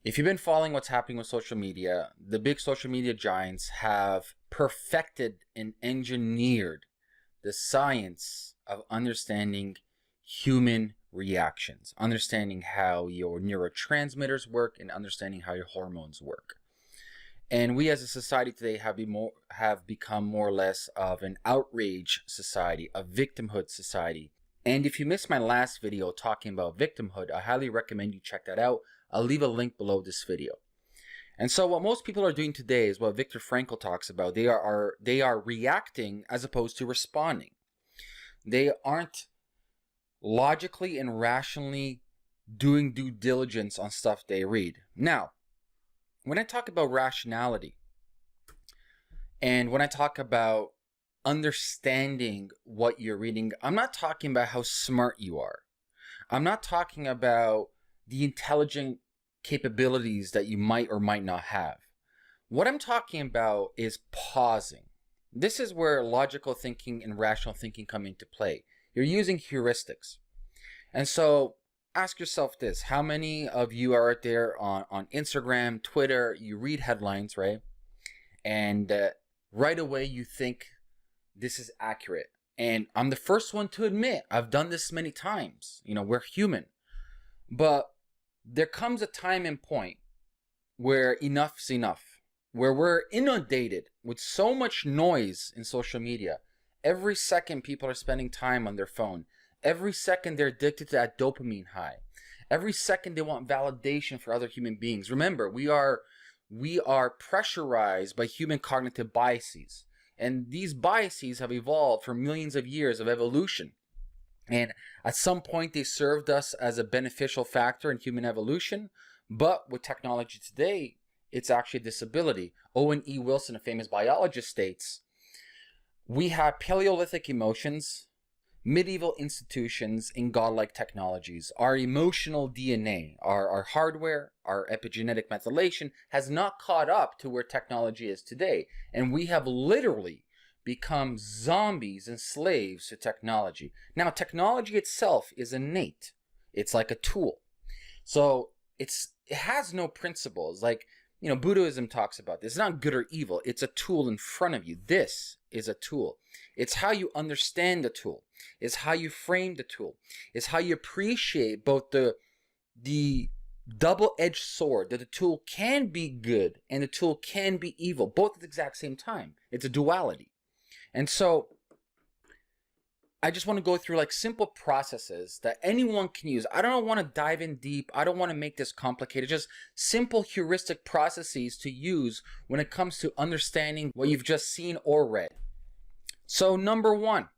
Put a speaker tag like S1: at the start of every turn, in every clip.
S1: If you've been following what's happening with social media, the big social media giants have perfected and engineered the science of understanding human reactions, understanding how your neurotransmitters work and understanding how your hormones work. And we as a society today have become more or less of an outrage society, a victimhood society. And if you missed my last video talking about victimhood, I highly recommend you check that out. I'll leave a link below this video. And so what most people are doing today is what Viktor Frankl talks about. They are reacting as opposed to responding. They aren't logically and rationally doing due diligence on stuff they read. Now, when I talk about rationality and when I talk about understanding what you're reading, I'm not talking about how smart you are. I'm not talking about the intelligent capabilities that you might or might not have. What I'm talking about is pausing. This is where logical thinking and rational thinking come into play. You're using heuristics. And so ask yourself this: how many of you are out there on Instagram, Twitter, you read headlines, right? And right away you think this is accurate. And I'm the first one to admit I've done this many times. You know, we're human. But there comes a time and point where enough's enough, where we're inundated with so much noise in social media. Every second people are spending time on their phone. Every second they're addicted to that dopamine high. Every second they want validation for other human beings. Remember, we are pressurized by human cognitive biases. And these biases have evolved for millions of years of evolution. And at some point they served us as a beneficial factor in human evolution. But with technology today, it's actually a disability. Owen E. Wilson, a famous biologist, states, we have Paleolithic emotions, medieval institutions, and godlike technologies. Our emotional DNA, our hardware, our epigenetic methylation has not caught up to where technology is today. And we have literally become zombies and slaves to technology. Now, technology itself is innate. It's like a tool. So it has no principles. Like, you know, Buddhism talks about this. It's not good or evil. It's a tool in front of you. This is a tool. It's how you understand the tool. It's how you frame the tool. It's how you appreciate both the double-edged sword, that the tool can be good and the tool can be evil, both at the exact same time. It's a duality. And so I just want to go through like simple processes that anyone can use. I don't want to dive in deep. I don't want to make this complicated. Just simple heuristic processes to use when it comes to understanding what you've just seen or read. So number one,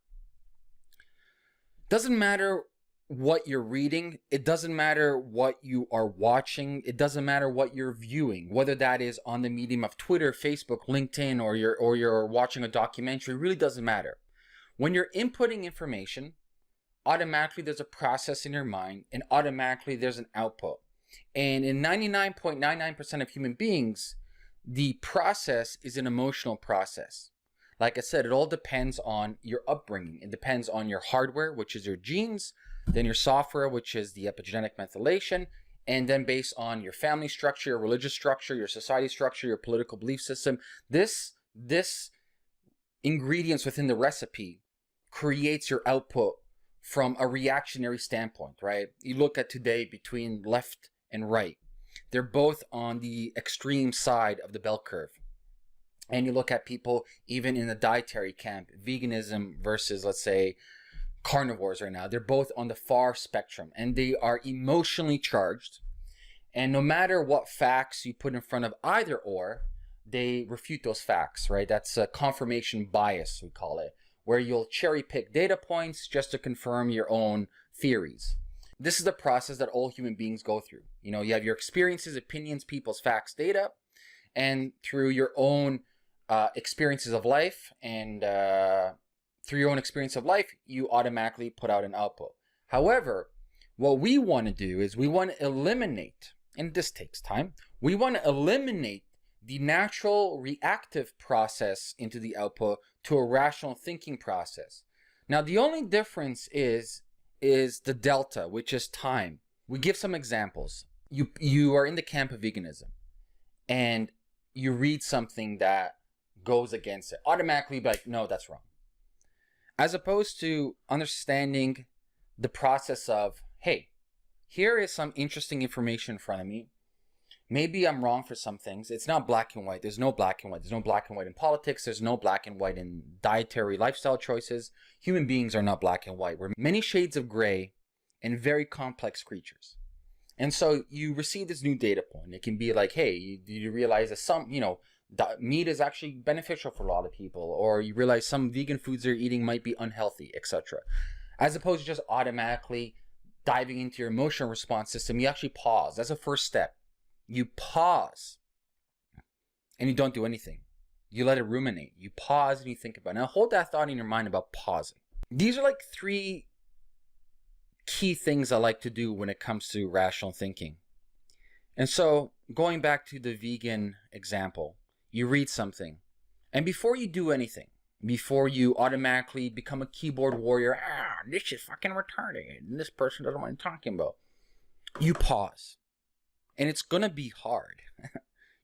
S1: doesn't matter what you're reading. It doesn't matter what you are watching. It doesn't matter what you're viewing, whether that is on the medium of Twitter, Facebook, LinkedIn, or you're watching a documentary. It really doesn't matter. When you're inputting information, automatically there's a process in your mind and automatically there's an output. And in 99.99% of human beings, the process is an emotional process. Like I said, it all depends on your upbringing. It depends on your hardware, which is your genes, then your software, which is the epigenetic methylation, and then based on your family structure, your religious structure, your society structure, your political belief system. This ingredients within the recipe creates your output from a reactionary standpoint, right? You look at today between left and right. They're both on the extreme side of the bell curve. And you look at people even in the dietary camp, veganism versus, let's say, carnivores right now. They're both on the far spectrum and they are emotionally charged. And no matter what facts you put in front of either or, they refute those facts, right? That's a confirmation bias, we call it, where you'll cherry pick data points just to confirm your own theories. This is the process that all human beings go through. You know, you have your experiences, opinions, people's facts, data, and through your own experiences of life and through your own experience of life, you automatically put out an output. However, what we want to do is we want to eliminate, and this takes time, we want to eliminate the natural reactive process into the output to a rational thinking process. Now, the only difference is the delta, which is time. We give some examples. you are in the camp of veganism and you read something that goes against it, automatically be like, no, that's wrong. As opposed to understanding the process of, hey, here is some interesting information in front of me. Maybe I'm wrong for some things. It's not black and white. There's no black and white. There's no black and white in politics. There's no black and white in dietary lifestyle choices. Human beings are not black and white. We're many shades of gray and very complex creatures. And so you receive this new data point. It can be like, hey, you realize that some, meat is actually beneficial for a lot of people, or you realize some vegan foods they're eating might be unhealthy, etc. As opposed to just automatically diving into your emotional response system, you actually pause. That's the first step. You pause and you don't do anything. You let it ruminate. You pause and you think about it. Now hold that thought in your mind about pausing. These are like 3 key things I like to do when it comes to rational thinking. And so going back to the vegan example, you read something, and before you do anything, before you automatically become a keyboard warrior, this is fucking retarded, and this person doesn't know what I'm talking about, you pause. And it's going to be hard.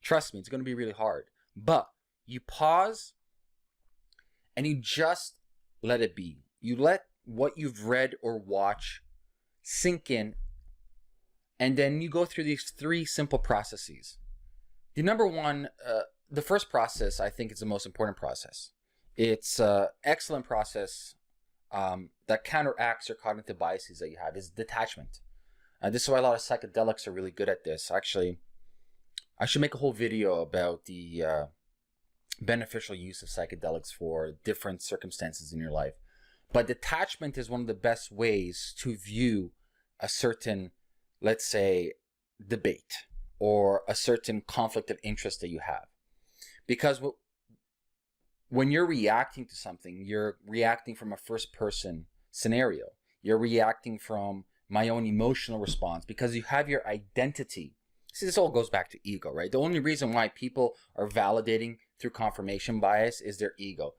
S1: Trust me, it's going to be really hard. But you pause and you just let it be. You let what you've read or watched sink in, and then you go through these 3 simple processes. The number one, the first process, I think, is the most important process. It's an excellent process that counteracts your cognitive biases that you have, is detachment. This is why a lot of psychedelics are really good at this. Actually, I should make a whole video about the beneficial use of psychedelics for different circumstances in your life. But detachment is one of the best ways to view a certain, let's say, debate or a certain conflict of interest that you have. Because when you're reacting to something, you're reacting from a first-person scenario. You're reacting from my own emotional response because you have your identity. See, this all goes back to ego, right? The only reason why people are validating through confirmation bias is their ego.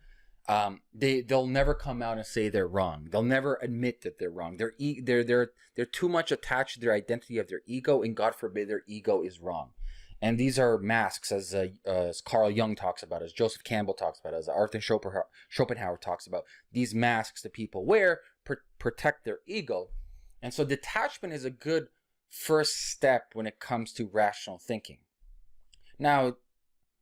S1: They'll never come out and say they're wrong. They'll never admit that they're wrong. They're too much attached to their identity of their ego, and God forbid their ego is wrong. And these are masks, as Carl Jung talks about, as Joseph Campbell talks about, as Arthur Schopenhauer talks about. These masks that people wear protect their ego. And so detachment is a good first step when it comes to rational thinking. Now,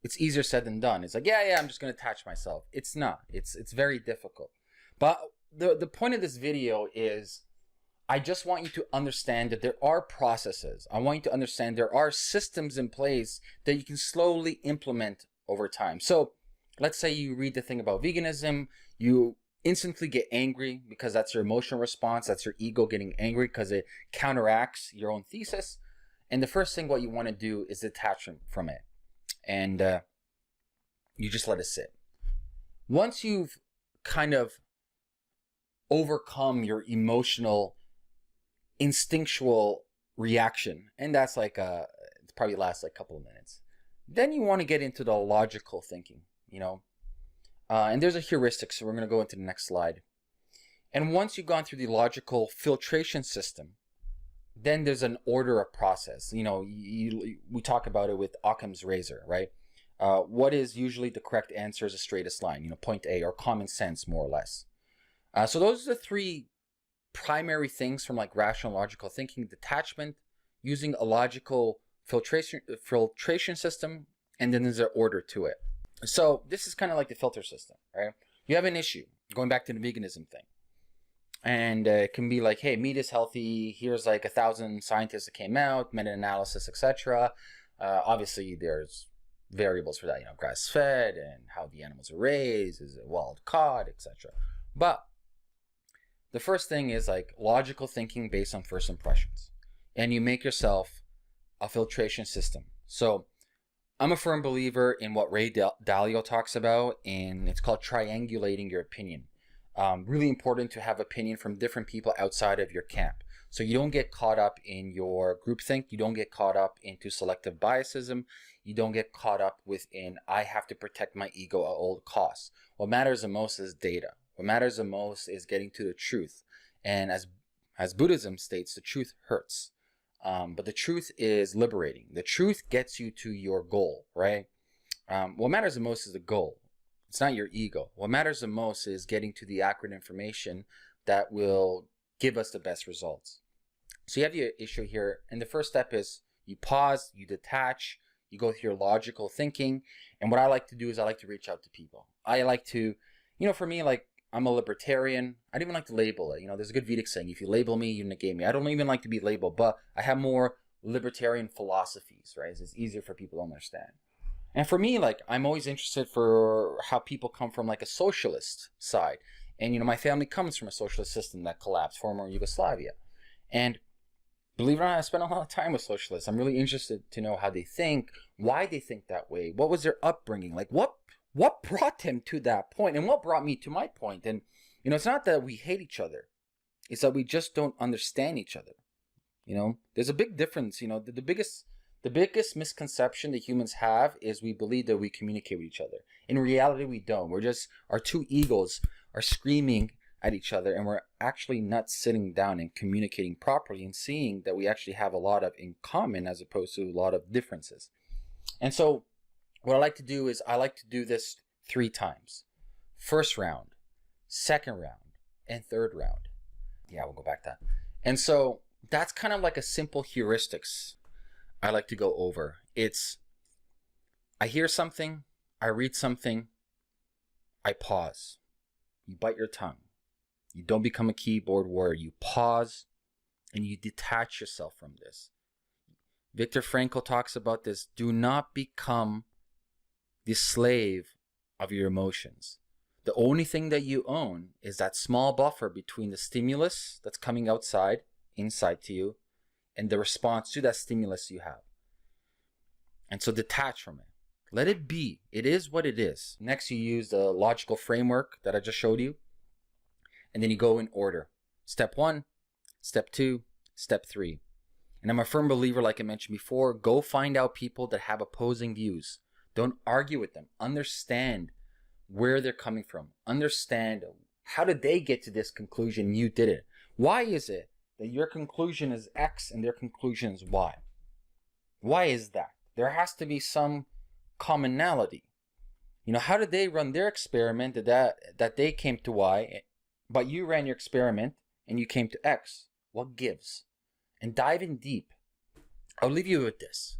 S1: it's easier said than done. It's like, yeah, I'm just going to attach myself. It's not. It's very difficult. But the point of this video is I just want you to understand that there are processes. I want you to understand there are systems in place that you can slowly implement over time. So let's say you read the thing about veganism. You instantly get angry because that's your emotional response. That's your ego getting angry because it counteracts your own thesis. And the first thing what you want to do is detach from it. And you just let it sit. Once you've kind of overcome your emotional, instinctual reaction, and that's like it probably lasts like a couple of minutes, then you want to get into the logical thinking, and there's a heuristic, so we're going to go into the next slide. And once you've gone through the logical filtration system, then there's an order of process. We talk about it with Occam's razor, right? What is usually the correct answer is the straightest line, point A, or common sense, more or less. So those are the 3 primary things from like rational logical thinking: detachment, using a logical filtration system, and then there's an order to it. So this is kind of like the filter system, right? You have an issue, going back to the veganism thing. And it can be like, hey, meat is healthy. Here's like 1,000 scientists that came out, meta-analysis, etc. Obviously, there's variables for that, grass-fed and how the animals are raised, is it wild caught, etc. But the first thing is like logical thinking based on first impressions. And you make yourself a filtration system. So I'm a firm believer in what Ray Dalio talks about, and it's called triangulating your opinion. Really important to have opinion from different people outside of your camp. So you don't get caught up in your groupthink. You don't get caught up into selective biasism. You don't get caught up within, I have to protect my ego at all costs. What matters the most is data. What matters the most is getting to the truth. And as Buddhism states, the truth hurts. But the truth is liberating. The truth gets you to your goal, right? What matters the most is the goal. It's not your ego. What matters the most is getting to the accurate information that will give us the best results. So you have your issue here. And the first step is you pause, you detach, you go through your logical thinking. And what I like to do is I like to reach out to people. I like to, for me, like, I'm a libertarian. I don't even like to label it. There's a good Vedic saying, if you label me, you negate me. I don't even like to be labeled, but I have more libertarian philosophies, right? It's easier for people to understand. And for me, like, I'm always interested for how people come from like a socialist side. And, my family comes from a socialist system that collapsed, former Yugoslavia. And believe it or not, I spent a lot of time with socialists. I'm really interested to know how they think, why they think that way, what was their upbringing, like what brought them to that point, and what brought me to my point. And, it's not that we hate each other. It's that we just don't understand each other. There's a big difference. The biggest misconception that humans have is we believe that we communicate with each other. In reality, we don't. Our two egos are screaming at each other, and we're actually not sitting down and communicating properly and seeing that we actually have a lot of in common as opposed to a lot of differences. And so what I like to do is I like to do this 3 times. First round, second round, and third round. Yeah, we'll go back to that. And so that's kind of like a simple heuristics I like to go over. It's, I hear something, I read something, I pause. You bite your tongue. You don't become a keyboard warrior. You pause and you detach yourself from this. Viktor Frankl talks about this. Do not become the slave of your emotions. The only thing that you own is that small buffer between the stimulus that's coming inside to you, and the response to that stimulus you have. And so detach from it. Let it be. It is what it is. Next, you use the logical framework that I just showed you. And then you go in order. Step 1, step 2, step 3. And I'm a firm believer, like I mentioned before, go find out people that have opposing views. Don't argue with them. Understand where they're coming from. Understand how did they get to this conclusion you didn't. Why is it that your conclusion is X and their conclusion is Y? Why is that? There has to be some commonality. How did they run their experiment that they came to Y, but you ran your experiment and you came to X? What gives? And dive in deep. I'll leave you with this.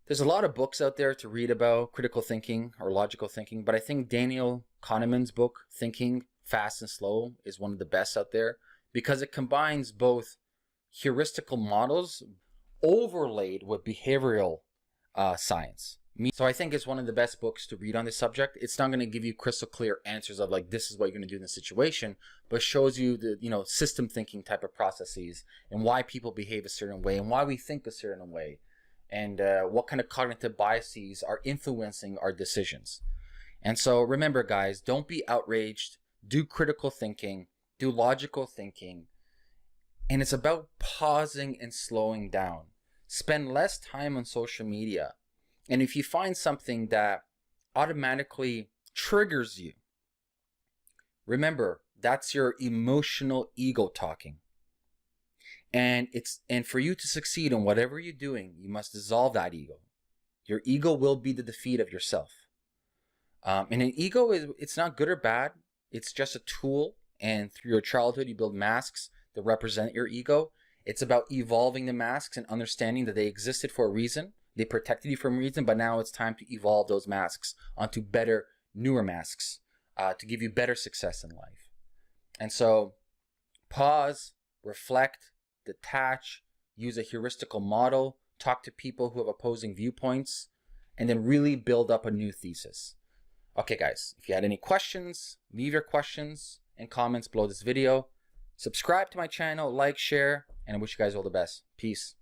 S1: There's a lot of books out there to read about critical thinking or logical thinking, but I think Daniel Kahneman's book, Thinking Fast and Slow, is one of the best out there because it combines both heuristical models overlaid with behavioral science. So I think it's one of the best books to read on this subject. It's not going to give you crystal clear answers of like, this is what you're going to do in this situation, but shows you the, system thinking type of processes and why people behave a certain way and why we think a certain way and what kind of cognitive biases are influencing our decisions. And so remember, guys, don't be outraged. Do critical thinking, do logical thinking. And it's about pausing and slowing down. Spend less time on social media. And if you find something that automatically triggers you, remember, that's your emotional ego talking. And for you to succeed in whatever you're doing, you must dissolve that ego. Your ego will be the defeat of yourself. And an ego it's not good or bad. It's just a tool. And through your childhood, you build masks that represent your ego. It's about evolving the masks and understanding that they existed for a reason. They protected you from a reason, but now it's time to evolve those masks onto better, newer masks to give you better success in life. And so pause, reflect, detach, use a heuristical model, talk to people who have opposing viewpoints, and then really build up a new thesis. Okay, guys, if you had any questions, leave your questions and comments below this video. Subscribe to my channel, like, share, and I wish you guys all the best. Peace.